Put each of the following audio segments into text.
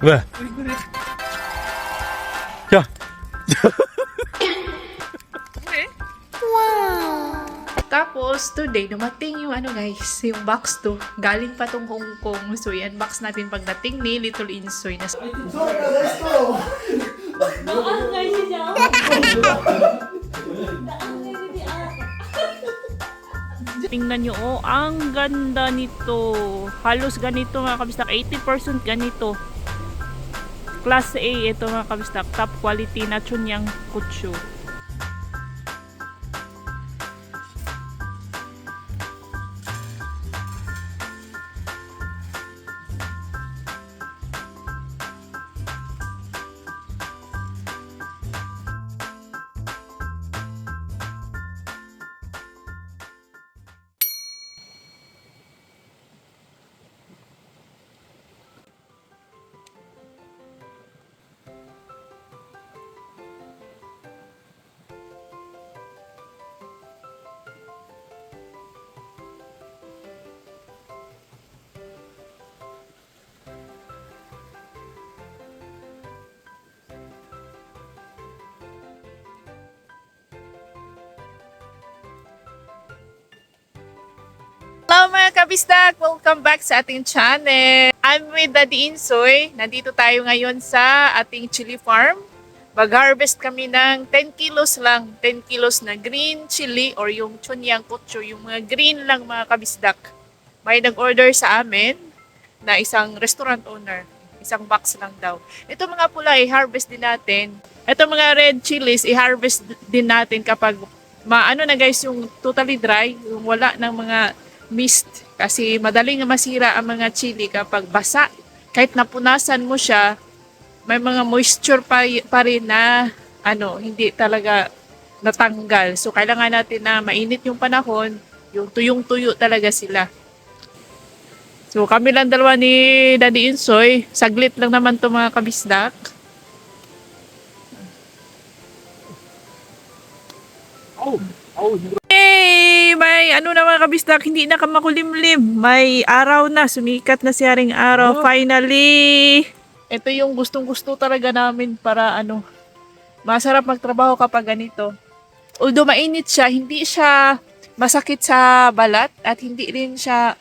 왜? 야, Tapos, today, dumating yung ano guys, yung box to. Galing pa tong Hong Kong. So, i-unbox natin pagdating ni Little Insoy. Na tingnan nyo, oh, ang ganda nito. Halos ganito mga kabistak. 80% ganito. Class A, ito mga kabistak. Top quality na Chunyang Kutsu. Hello mga kabisdak! Welcome back sa ating channel. I'm with Daddy Insoy. Nandito tayo ngayon sa ating chili farm. Mag-harvest kami ng 10 kilos lang. 10 kilos na green chili or yung Chunyang Kutsu. Yung mga green lang mga kabisdak. May nag-order sa amin na isang restaurant owner. Isang box lang daw. Ito mga pula, i-harvest din natin. Ito mga red chilies, i-harvest din natin kapag maano na guys, yung totally dry. Yung wala ng mga mist kasi madaling masira ang mga chili kapag basa. Kahit napunasan mo siya, may mga moisture pa rin na hindi talaga natanggal. So kailangan natin na mainit yung panahon, yung tuyong-tuyo talaga sila. So kami lang dalawa ni Daddy Insoy, saglit lang naman to mga kabisdak. Hey! May na mga kabistak, hindi na ka makulimlim. May araw na, sumikat na si Haring Araw. Finally! Ito yung gustong-gusto talaga namin para masarap magtrabaho kapag ganito. Although mainit siya, hindi siya masakit sa balat at hindi rin siya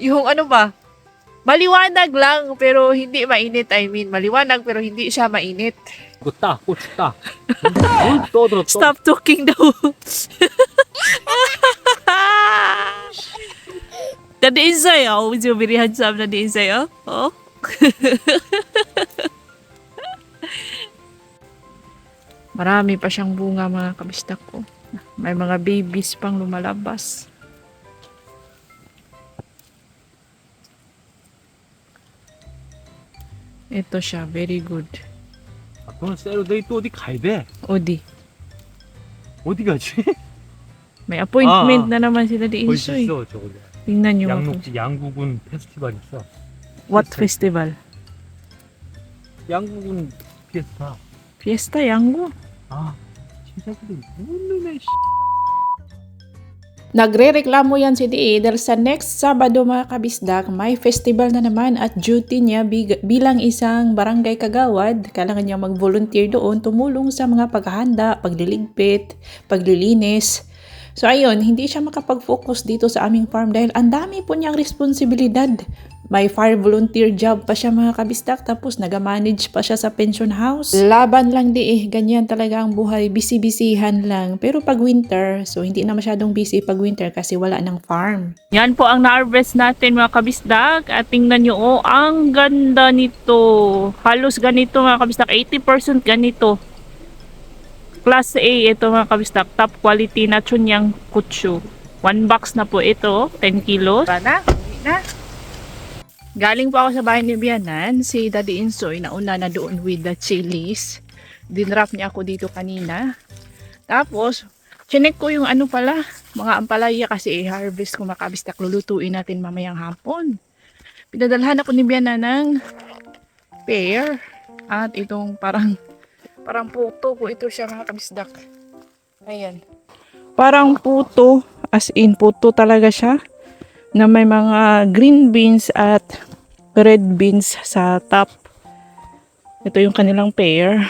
yung maliwanag lang pero hindi mainit. I mean, maliwanag pero hindi siya mainit. 꽃다, 꽃다. 또. Stop talking daw. Daddy Insoy, oh. Medyo very handsome Daddy Insoy, oh. Oh. Marami pa siyang bunga mga kabistak ko. May mga babies pang lumalabas. Ito siya, very good. 그건 쎄로 내일 또 어디 가야 돼? Odi. 어디 가지? May appointment na naman si Daddy 거기 Insoy. 있어 저거. Tingnan niyo. 양록지 양구군 페스티벌 있어. What festival? 양구군 피에스타. Fiesta Yango. 아, 진짜들이 모르네. Nagre-reklamo yan si DA dahil sa next Sabado mga kabisdak, may festival na naman at duty niya bilang isang barangay kagawad. Kailangan niya mag-volunteer doon, tumulong sa mga paghahanda, pagliligpit, paglilinis. So ayun, hindi siya makapag-focus dito sa aming farm dahil ang dami po niyang responsibilidad. May fire volunteer job pa siya mga kabistak, tapos nag-manage pa siya sa pension house. Laban lang ganyan talaga ang buhay, busy-busyhan lang. Pero pag winter, so hindi na masyadong busy pag winter kasi wala ng farm. Yan po ang na-harvest natin mga kabistak at tingnan nyo, oh, ang ganda nito. Halos ganito mga kabistak, 80% ganito. Class A, ito mga kabistak, top quality na Chunyang Kutsu. 1 box na po ito, 10 kilos. Uwi na. Galing po ako sa bahay ni Bianan, si Daddy Insoy, nauna na doon with the chilies. Dinrap niya ako dito kanina. Tapos, chinek ko yung mga ampalaya kasi i-harvest ko makabistak, lulutuin natin mamayang hapon. Pinadalhan ako ni Bianan ng pear at itong parang puto ko ito siya mga kabisdak. Ayan. Parang puto, as in puto talaga siya, na may mga green beans at red beans sa top. Ito yung kanilang pair.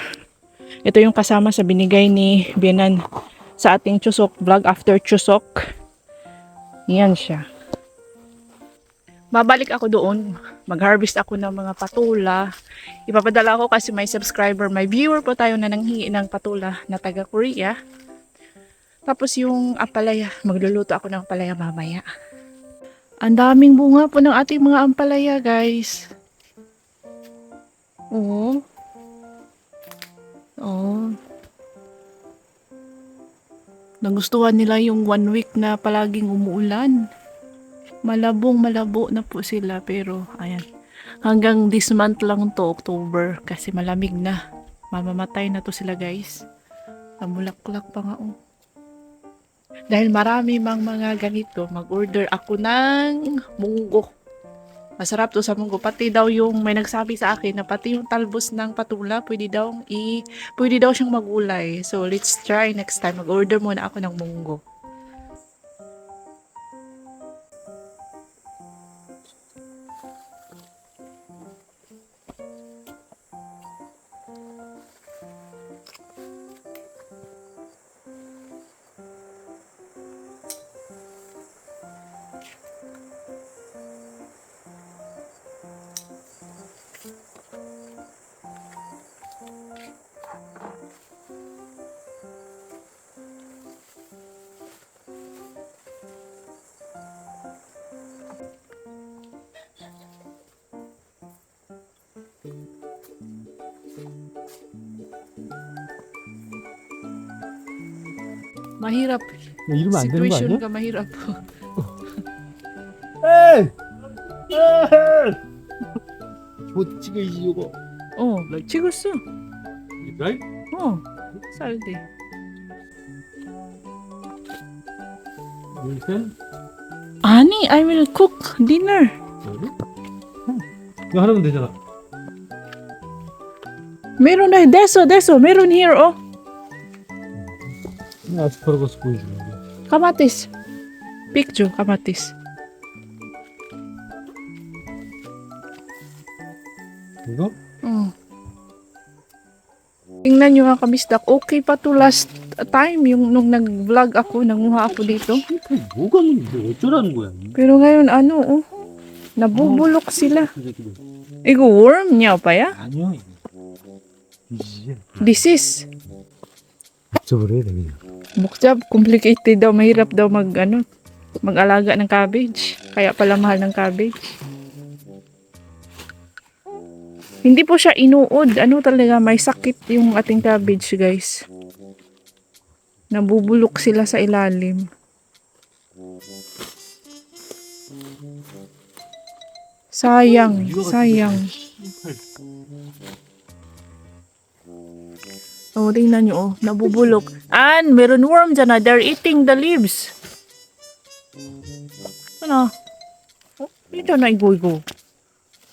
Ito yung kasama sa binigay ni Bianan sa ating Chusok vlog after Chusok. Yan siya. Babalik ako doon. Mag-harvest ako ng mga patula. Ipapadala ko kasi may subscriber, may viewer po tayo na nanghingi ng patula na taga Korea. Tapos yung ampalaya, magluluto ako ng ampalaya mamaya. Ang daming bunga po ng ating mga ampalaya, guys. Oo. Oo. Nagustuhan nila yung 1 week na palaging umuulan. Malabo na po sila pero ayan. Hanggang this month lang to, October, kasi malamig na. Mamamatay na to sila, guys. Namulaklak pa nga oh. Dahil marami mang mga ganito, mag-order ako ng munggo. Masarap to sa munggo. Pati daw yung may nagsabi sa akin na pati yung talbos ng patula, pwede daw siyang magulay. So, let's try next time. Mag-order muna ako ng munggo. Mahirap. 이러면 안 되는 거 아니야? Situation가 mahirap. 에이! 에이! 저 찍어 이거. 찍었어. Right? 살대. Listen. 아니, I will cook dinner. 이거 하나면 되잖아. Meron na, deso, meron here, oh. 아스파라거스 보여주는 거. Kamatis. Picture, kamatis. 이거? Tingnan nyo nga kamisdak, okay pa to last time, yung nung nag-vlog ako, nanguha ako dito. 뭐가 문제? 어쩌라는 거야? Pero ngayon, nabubulok sila. Igo, worm niya pa ya? 아니요. 이게 Disease. 접어버려야 되겠네. Bukjab, complicated daw, mahirap daw mag-alaga ng cabbage. Kaya pala mahal ng cabbage. Hindi po siya inuod. Talaga, may sakit yung ating cabbage, guys. Nabubulok sila sa ilalim. Sayang. Tingnan nyo, nabubulok. And, meron worm dyan na. They're eating the leaves. Ano? Ito na, igo.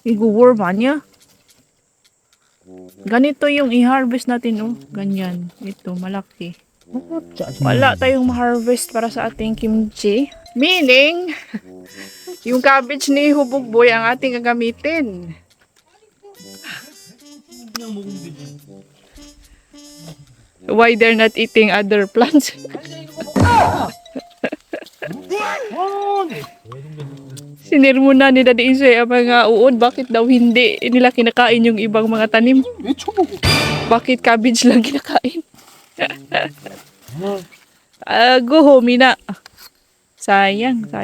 Igo worm, anya? Ganito yung i-harvest natin, Ganyan. Ito, malaki. Wala tayong ma-harvest para sa ating kimchi. Meaning, yung cabbage ni Hubog Boy ang ating gagamitin. Why they're not eating other plants? Sinirmuna ni Daddy Isoy ang mga uod. Bakit daw hindi nila kinakain yung ibang mga tanim? Bakit cabbage lang kinakain? Go home, Mina. Sayang to.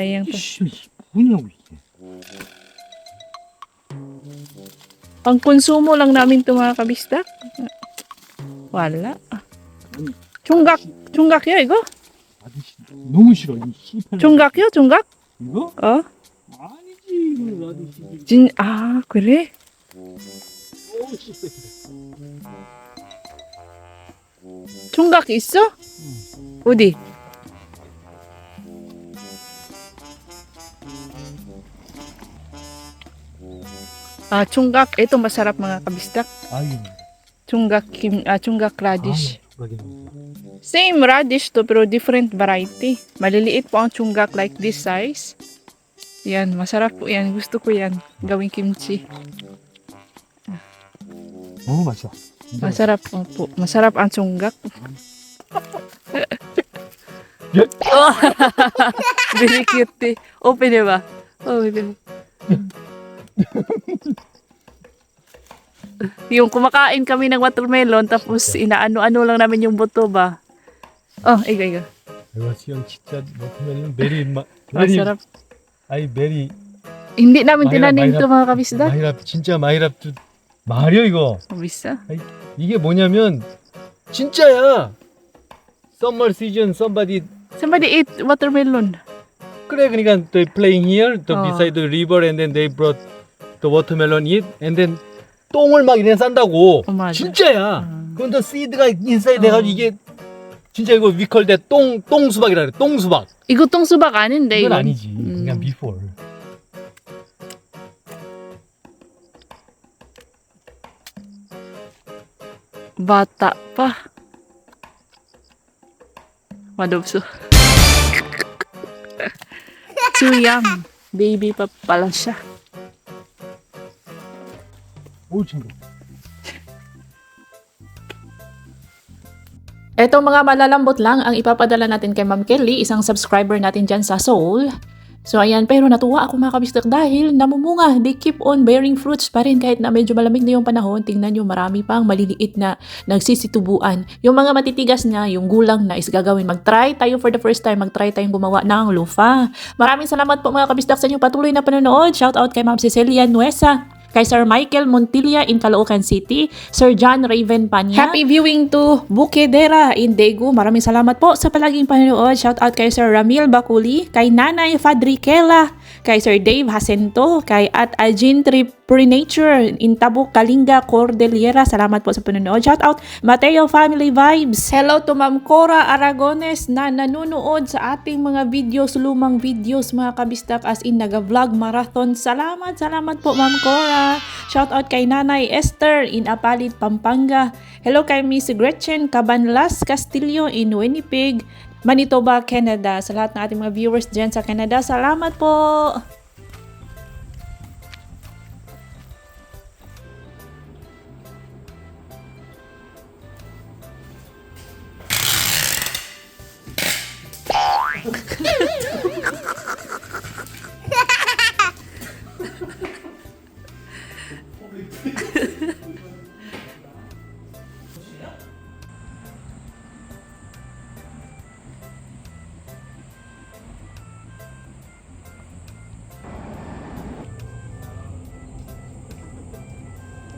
뭐냐고 이게. Pang konsumo lang namin ito mga kabisdak. Wala. Chunggak ya 이거? 너무 싫어. 이 씨발. Chunggak요? Chunggak? 이거? 아니지. 이거 아저씨. 그래? 총각 있어? 어디? 총각. Ito masarap mga kabisdak. 아유. Chunggak radish. Same radish to pero different variety. Maliliit po ang chunggak like this size. Yan, masarap po yan. Gusto ko yan. Gawing kimchi. 맛있어. Masarap. Opo. Masarap ang sunggak. Yeah. Oh, very cute. Open ba? Oh, diba? Yung kumakain kami ng watermelon tapos inaano-ano lang namin yung buto ba. Oh, iga. 이거 진짜 워터멜론 베리 Masarap. 아이 베리 Hindi namin Mahirap, tinanim mahirap. to mga kabisda. 마이랍 진짜 마이랍 말이야 이거. Kabisda. 이게 뭐냐면 진짜야. Summer season somebody Somebody ate watermelon. 그래 그러니까 they playing here the 어. beside the river and then they brought the watermelon eat and then 똥을 막 이래 싼다고. 맞아. 진짜야. 그건 더 seed가 inside 해가지고 이게 진짜 이거 we call that 똥 수박이라 그래. 똥 수박. Igo tong subak anin데 이건 이건. 아니지. 그냥 before. Bata pa. Madobso. Too young. Baby pa pala siya. 오 친구. Etong mga malalambot lang ang ipapadala natin kay Ma'am Kelly, isang subscriber natin dyan sa Seoul. So ayan, pero natuwa ako mga kabisdak dahil namumunga. They keep on bearing fruits pa rin kahit na medyo malamig na yung panahon. Tingnan nyo, marami pang maliliit na nagsisitubuan. Yung mga matitigas na, yung gulang na is gagawin. Mag-try tayo for the first time. Mag-try tayong gumawa ng lufa. Maraming salamat po mga kabisdak sa inyong patuloy na panonood. Shout out kay Ma'am Cecilia Nuesa, kay Sir Michael Montilla in Caloocan City, Sir John Raven Panya. Happy viewing to Bukedera in Daegu. Maraming salamat po sa palaging panonood. Shout out kay Sir Ramil Bakuli, kay Nanay Fadrikela, kay Sir Dave Jacinto, kay at Ajin Prenature in Tabuk, Kalinga, Cordillera. Salamat po sa panonood. Shout out Mateo Family Vibes. Hello to Ma'am Cora Aragones na nanonood sa ating mga videos, lumang videos mga kabistak as in naga-vlog marathon. Salamat po Ma'am Cora. Shout out kay Nanay Esther in Apalit, Pampanga. Hello kay Miss Gretchen Cabanlas Castillo in Winnipeg, Manitoba, Canada. Sa lahat ng ating mga viewers dyan sa Canada, salamat po!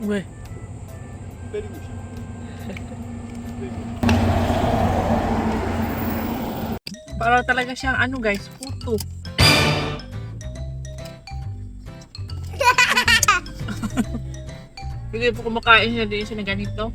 왜? 때리고 싶어. Para talaga siyang ano guys, puto. Sige po kumakain siya din siya na ganito.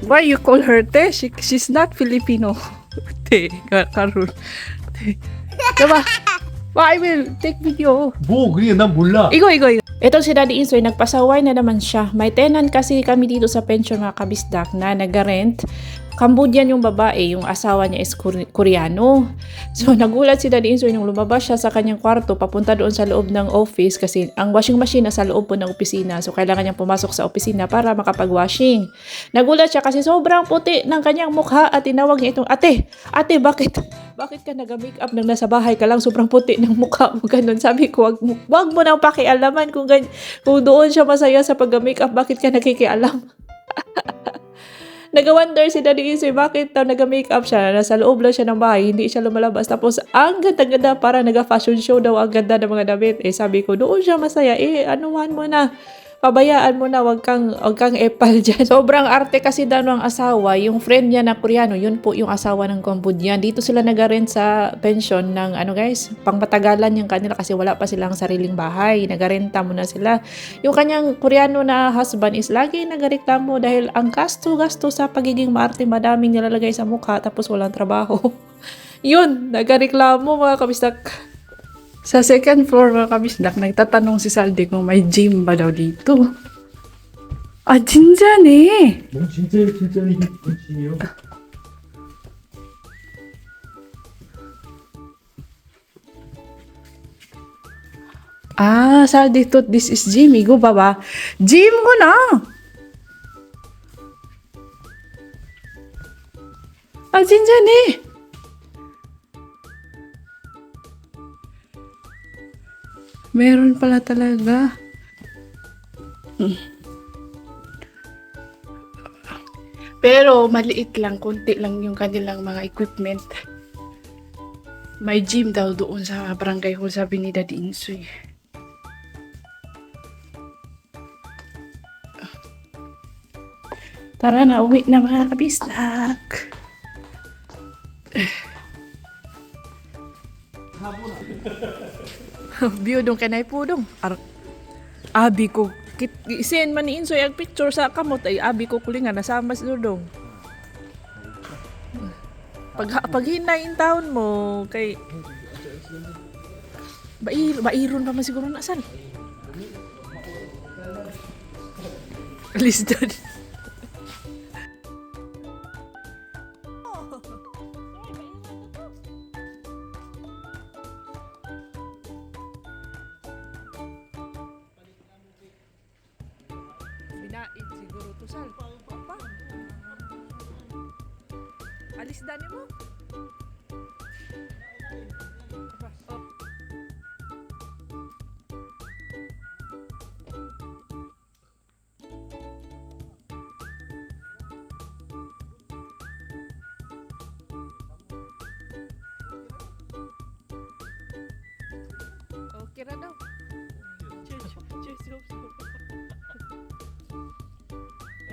Why you call her te? She's not Filipino. Te, Karul. Te. Diba? I will take video. 뭐 그게 난 몰라. Igo. Ito si Daddy Insoy, nagpasaway na naman siya. May tenant kasi kami dito sa pension mga kabisdak na nag-rent. Cambodian yung babae, yung asawa niya is Koreano. So nagulat si Daddy Insoy nung lumabas siya sa kanyang kwarto papunta doon sa loob ng office kasi ang washing machine nasa loob po ng opisina. So kailangan niyang pumasok sa opisina para makapag-washing. Nagulat siya kasi sobrang puti ng kanyang mukha at tinawag niya itong, Ate, bakit ka nag-makeup nang nasa bahay ka lang? Sobrang puti ng mukha mo. Ganun. Sabi ko, wag mo nang pakialaman kung doon siya masaya sa pag-makeup, bakit ka nakikialam? Nag-wonder si Daddy Insoy bakit daw nag-makeup siya. Nasa loob lang siya ng bahay, hindi siya lumalabas. Tapos, ang ganda-ganda, para nag-fashion show daw, ang ganda ng mga damit. Sabi ko, doon siya masaya. Anuhan mo na. Pabayaan mo na, wag kang epal dyan. Sobrang arte kasi daw ng asawa. Yung friend niya na Koreano, yun po yung asawa ng Cambodian. Dito sila nag-rent sa pension ng, pangpatagalan yung kanila kasi wala pa silang sariling bahay. Nag-renta muna sila. Yung kanyang Koreano na husband is lagi nag-reklamo dahil ang gasto sa pagiging maarte, madaming nilalagay sa mukha tapos walang trabaho. Yun, nag-reklamo mga kabistak. Sa second floor mga kabisdak, nagtatanong si Saldi kung may gym ba daw dito. 아, 진짜네. 뭐 진짜 이게 진심이요? Ah, sabi dito, this is gym. Igo ba ba? Gym ko na! Ah, 진짜네. Meron pala talaga. Pero maliit lang, konti lang yung kanilang mga equipment. May gym daw doon sa barangay hall, sabi ni Daddy Insoy. Tara na, uwi na mga kabisnak. Biyodong kanay po dong. Abi ko, send man ni Insoy ang picture sa kamot ay abi ko kulingan nasama si Dodong. Pag hinain taon mo kay bairon pa man siguro na sal. Alis doon. Binaid siguro to sal. Pa. Alis dani mo. Oh. Okay na daw. Cheers.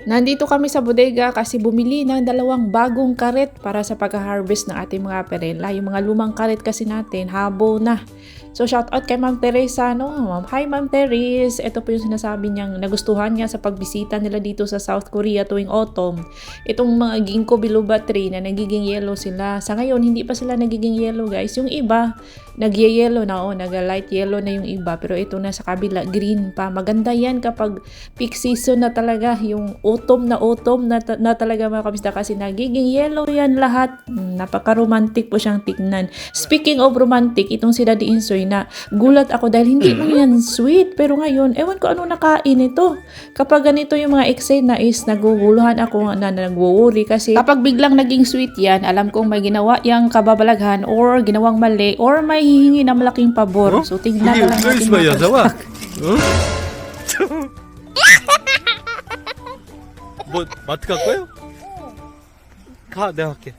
Nandito kami sa bodega kasi bumili ng 2 bagong karet para sa pag-harvest ng ating mga perela. Yung mga lumang karet kasi natin, habo na. So shout out kay Ma'am Teresa, no? Hi Ma'am Teres. Ito po yung sinasabi niyang nagustuhan niya sa pagbisita nila dito sa South Korea tuwing autumn. Itong mga ginkgo biloba tree na nagiging yellow sila. Sa ngayon, hindi pa sila nagiging yellow guys. Yung iba, nag-yellow na nag-light yellow na yung iba. Pero ito na sa kabila, green pa. Maganda yan kapag peak season na talaga. Yung autumn na talaga mga kabisda kasi nagiging yellow yan lahat. Napaka-romantic po siyang tignan. Speaking of romantic, itong si Daddy Insoy na gulat ako dahil hindi lang yan sweet. Pero ngayon, ewan ko ano nakain ito. Kapag ganito yung mga eksena is naguguluhan ako na nagwo-worry kasi kapag biglang naging sweet yan, alam kong may ginawa yang kababalaghan or ginawang mali or may hihingi na malaking pabor. So tingnan na lang natin mga kabisdak. 뭐 마트 갈 거예요? 가, 내가 갈게.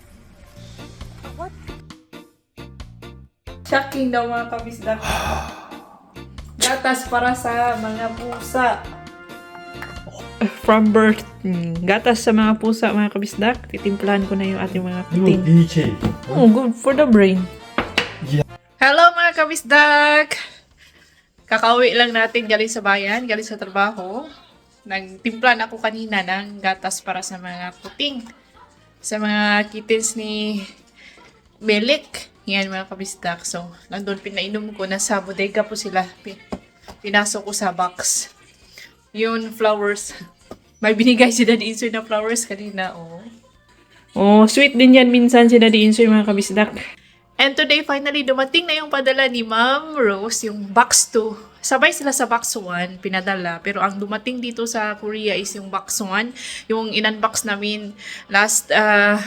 Shocking daw mga kabisdak. Gatas para sa mga pusa. From birth. Gatas sa mga pusa mga kabisdak. Titimplahan ko na yung ating mga puting. BK. Oh, good for the brain. Yeah. Hello mga kabisdak! Kakauwi lang natin galing sa bayan, galing sa trabaho. Nagtimplan ako kanina ng gatas para sa mga puting. Sa mga kittens ni Melik. Yan mga kabisdak. So, nandun pinainom ko. Nasa bodega po sila. Pinasok ko sa box. Yun, flowers. May binigay si Daddy Insoy na flowers kanina, oh. Oh, sweet din yan minsan si Daddy Insoy mga kabisdak. And today, finally, dumating na yung padala ni Ma'am Rose, yung box 2. Sabay sila sa box 1, pinadala. Pero ang dumating dito sa Korea is yung box 1. Yung in-unbox namin last 4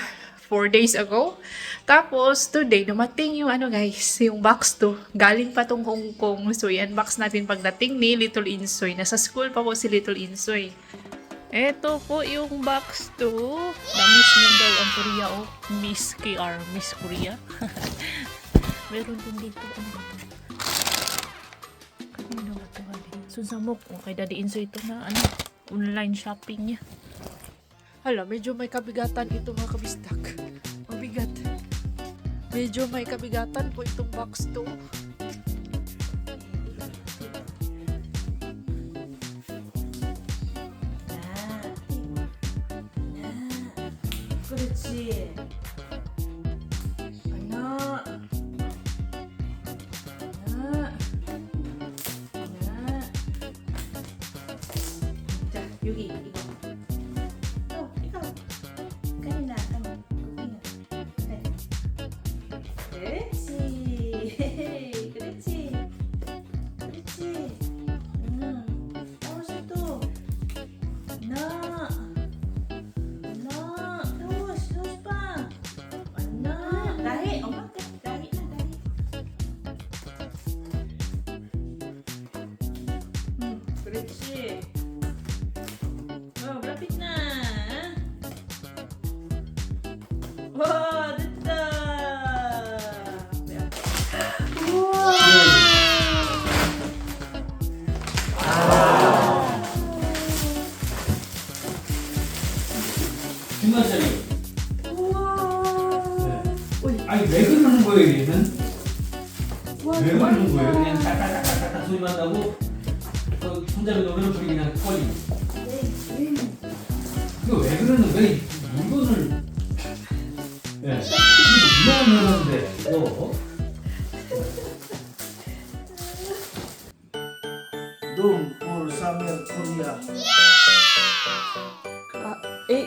days ago. Tapos, today, dumating yung yung box 2. Galing pa tong Hong Kong. So, i-unbox natin pagdating ni Little Insoy. Nasa school pa po si Little Insoy. Ito po yung box 2. Na-miss nyo daw ang Korea o Miss KR, Miss Korea. Meron din dito. Kanino ba ito? Sunsamok. Kay Daddy Insoy ito na online shopping niya. Hala, medyo may kabigatan ito mga kabistak. Mabigat. Medyo may kabigatan po itong box 2. 그렇지. 하나. 하나. 하나. 자, Yugi, ikaw. Oh, ikaw. Kanina, kami. Kretsi. Kretsi. Kretsi. Tapos ito. Na. Na. Tapos pa. Na. Dahi. O, bakit? Dahi na, dahi. Kretsi. Oh, lapit na. Wow, dito. 중간짜리. Wow. Uy, 아니 왜 그러는 거예요 얘는? wow, 왜 그러는 거예요? 그냥 딱딱딱딱 소리만 나고 손잡이 놓으면 불이 그냥 꺼지고. 이거 왜 그러는 거야? 이 물건을. 예. 이거 미안한데 이거. Doom for Summer Korea.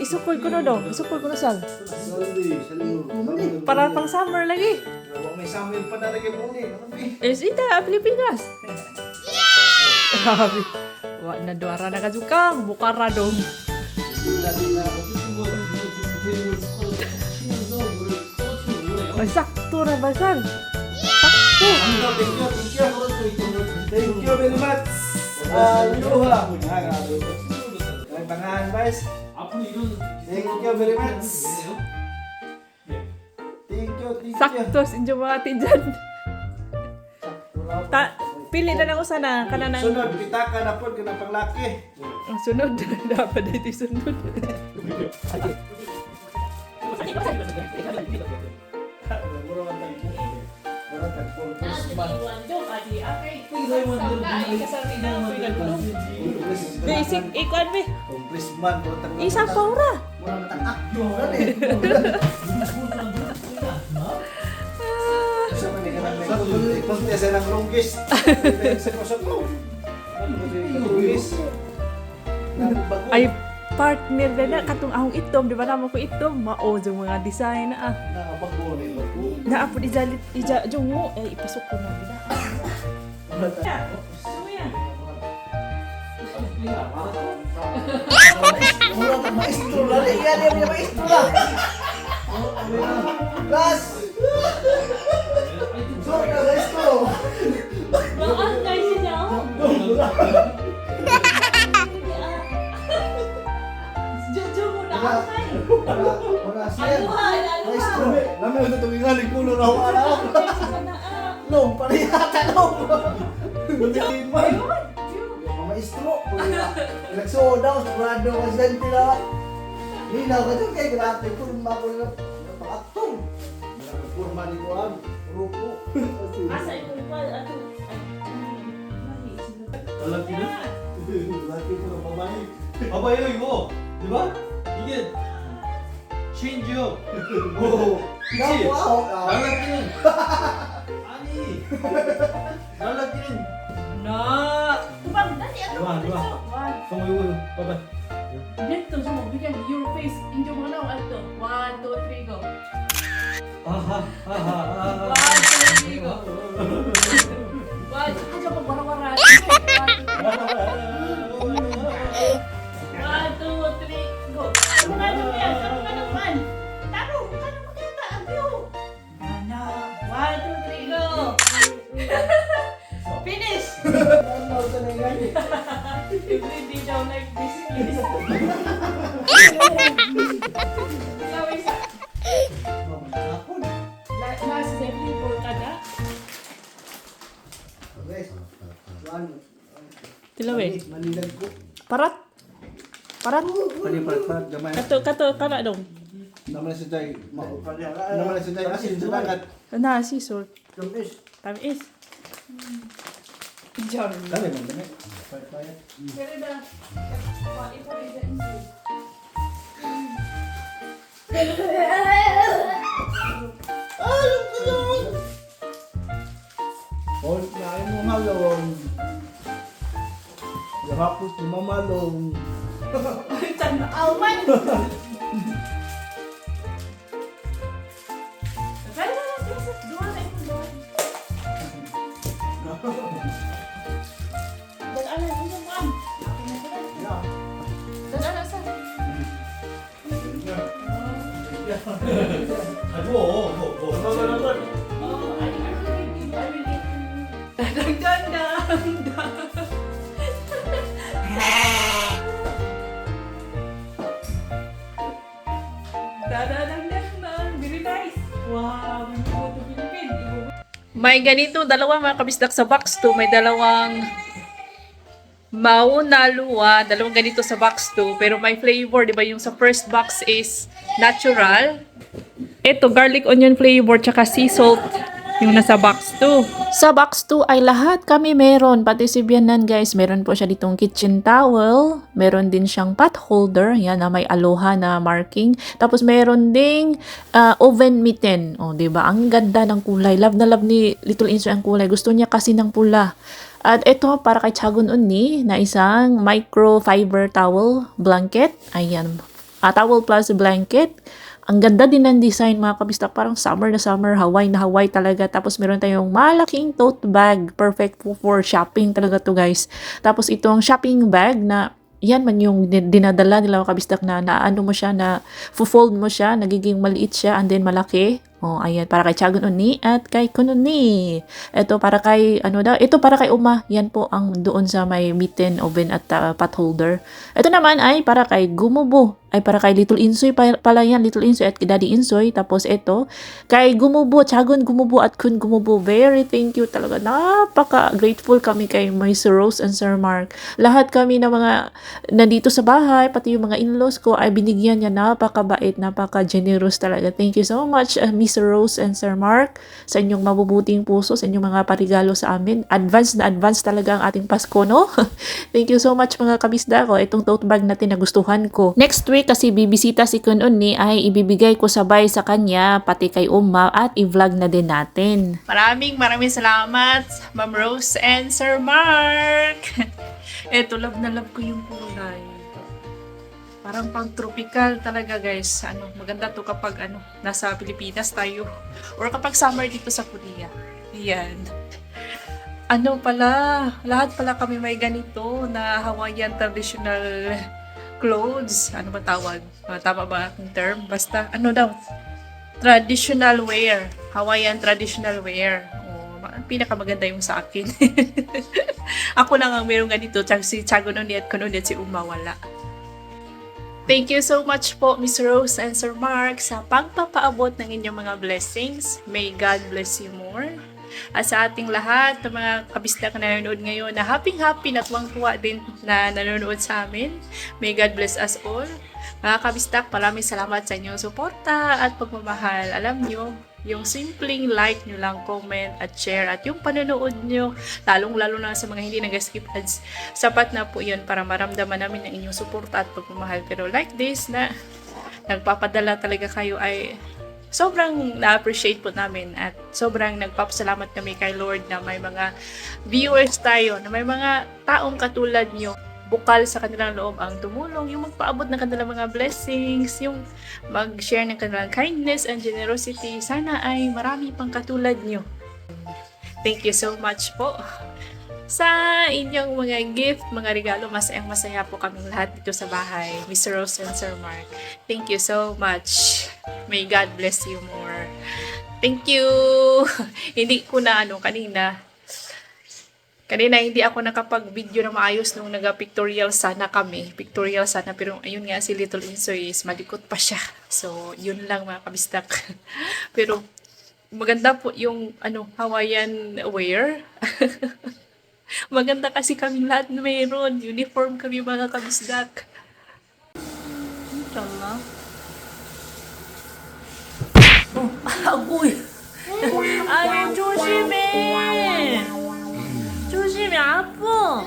isukol ko na dong. Isukol ko na sal. Sorry, salut. Para pang summer lagi. May summer pa na rin mo ni. Ita, Pilipinas. Grabe. Wa na duara na kajukang. Bukara dong. Ay, sakto na ba sal? Sakto. Thank you very much. Aloha. Ay, pangahan, guys. 앞으로 이런 Thank you very much. Thank you. Sakto sa inyo mga tidyan. Pili na lang ko sana. Kana nang Sunod, pitaka na po, ganang panglaki. ang sunod. Dapat dito sunod. Basic, ikuan be. Komplisman, Isang paura. murang matang-akyo na rin. Sa mga ganang may sa ng longest. Sa kusap ko. Longest. Ay, partner na na. Katong ahong itom. Di ba naman ko itom? Mao yung mga design na ah. Nakabago na yung bago. Naapod ija jungo. Eh, ipasok ko na bila. Suya. Murang kang maestro na rin. Yan yung maestro na. Gas! Sorry na maestro. Maas guys siya. Jojo mo na asay. Wala siya. Aluhan, Maestro. aluhan. Lami ako tumingan yung kulo na wala. Long, parihata long. Lumiman. Yung maestro. Nagsodaw, sigurado ka sa tila. Linaw ka dyan kay grabe ko. Mako na pang-aktong. Purma ni Kuan. Rupo. Asa ito pa ato. 연락기는? Laki ko na pabalik. 봐봐요 이거 이봐 이게 체인지업 Oo. 그치? Wow. 연락기는 아니 연락기는 Na. Tubang dali ato. Diba, diba? 성우 이거 봐봐 Dito sa mo bigyan your face. Injo mo na ato. 1 2 3 go. 아하 아하 아하 1 2 3 go. Wag aja mo wara-wara. 1 2 3 go. Ano nga naman? Ano nga naman? Taro, kano makita ang view? Ana. 1 2 3 go. Finish. Ano sa nangyari? Every day daw like this, please. Ikaw isa. Hapon. Nasa sa flavor ka na? Guys. Kuan. Tilawe. Manilag ko. Parat. Parat. Palipat gamay. Kato, kana dong. Naman sa jay. Naman sa jay asin sa dagat. Na, si salt. Tumis. Tamis. Jar. Dali man dami. Payat. Pero da. Ipo rin sa inside. Oh, nain mo malong. Lahapos ni mamalong. Sana awan. Dua na ito. Dala-ala, hindi mo am. Dala-ala, sa. 뭐. Oh, I will eat. Dang. Very nice. Wow, we go to Philippines. May ganito, dalawa mga kabisdak sa box 2. May dalawang mauna luwa, dalawang ganito sa box 2. Pero may flavor, di ba? Yung sa first box is natural. Ito, garlic onion flavor, tsaka sea salt. Yung nasa box 2. Sa box 2 ay lahat kami meron. Pati si Bianan guys, meron po siya ditong kitchen towel. Meron din siyang pot holder. Yan na may aloha na marking. Tapos meron ding oven mitten. O, diba? Ang ganda ng kulay. Love na love ni Little Insoy ang kulay. Gusto niya kasi ng pula. At ito para kay Chagun Unni na isang microfiber towel blanket. Ayan. Towel plus blanket. Ang ganda din ng design mga kabistak. Parang summer na summer, Hawaii na Hawaii talaga. Tapos meron tayong malaking tote bag. Perfect for shopping talaga to guys. Tapos itong shopping bag na yan man yung dinadala nila mga kabistak na ano mo siya, na fold mo siya, nagiging maliit siya and then malaki. Oh, ayan, para kay Chagun Unni at kay Kununi. Ito para kay, ito para kay Uma. Yan po ang doon sa may mitten, oven at pot holder. Ito naman ay para kay Gumubo. Ay para kay Little Insoy pala yan, Little Insoy at Daddy Insoy. Tapos ito, kay Gumubo, Chagun Gumubo at Kun Gumubo. Very thank you talaga. Napaka-grateful kami kay Sir Rose and Sir Mark. Lahat kami na mga nandito sa bahay, pati yung mga in-laws ko ay binigyan niya. Napaka-bait, napaka-generous talaga. Thank you so much, Sir Rose and Sir Mark, sa inyong mabubuting puso, sa inyong mga parigalo sa amin. Advance talaga ang ating Pasko, no? Thank you so much mga kabisda ko. Itong tote bag natin nagustuhan ko. Next week, kasi bibisita si Kun Unni, ay ibibigay ko sabay sa kanya, pati kay Uma, at i-vlog na din natin. Maraming salamat, Ma'am Rose and Sir Mark. Eto, love na love ko yung kulay. Parang pang tropical talaga guys. Maganda to kapag nasa Pilipinas tayo. Or kapag summer dito sa Korea. Ayan. Lahat pala kami may ganito na Hawaiian traditional clothes. Ano ba tawag? Tama ba ang term? Basta, traditional wear. Hawaiian traditional wear. Pinakamaganda yung sa akin. Ako lang ang mayroong ganito. Si Chagun Unni at Kununi at si Uma wala. Thank you so much po, Miss Rose and Sir Mark, sa pagpapaabot ng inyong mga blessings. May God bless you more. At sa ating lahat, ng mga kabisdak na nanonood ngayon, na happy-happy na tuwang-tuwa din na nanonood sa amin. May God bless us all. Mga kabisdak, maraming salamat sa inyong suporta at pagmamahal. Alam nyo, yung simpleng like nyo lang, comment at share, at yung panonood nyo, lalong-lalo na sa mga hindi nag-skip ads, sapat na po yun para maramdaman namin ang inyong suporta at pagmamahal. Pero like this na nagpapadala talaga kayo ay sobrang na-appreciate po namin at sobrang nagpapasalamat kami kay Lord na may mga viewers tayo, na may mga taong katulad nyo, bukal sa kanilang loob ang tumulong, yung magpaabot ng kanilang mga blessings, yung mag-share ng kanilang kindness and generosity. Sana ay marami pang katulad nyo. Thank you so much po sa inyong mga gift, mga regalo. Masayang-masaya po kaming lahat dito sa bahay. Mr. Rose and Sir Mark, thank you so much. May God bless you more. Thank you. Hindi ko na Kanina hindi ako nakapag-video na maayos nung nag-pictorial sana kami. Pictorial sana, pero ayun nga si Little Insoy is malikot pa siya. So, yun lang mga kabistak. Pero maganda po yung Hawaiian wear. Maganda kasi kami lahat na mayroon. Uniform kami mga kabisdak. Inshallah. Oh, agoy! Ay, 조심해! 조심해, 아파!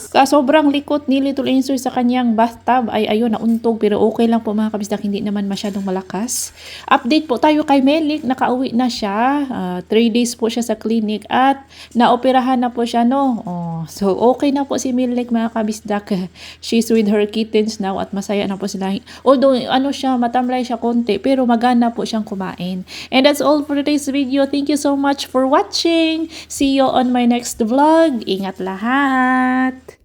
sobrang likot ni Little Insoy sa kanyang bathtub ay ayun nauntog pero okay lang po mga kabisdak, hindi naman masyadong malakas. Update po tayo kay Melik, nakauwi na siya. 3 days po siya sa clinic at naoperahan na po siya no. So okay na po si Melik mga kabisdak. She's with her kittens now at masaya na po sila. Although ano siya, matamlay siya konti pero magana po siyang kumain. And that's all for today's video. Thank you so much for watching. See you on my next vlog. Ingat lahat!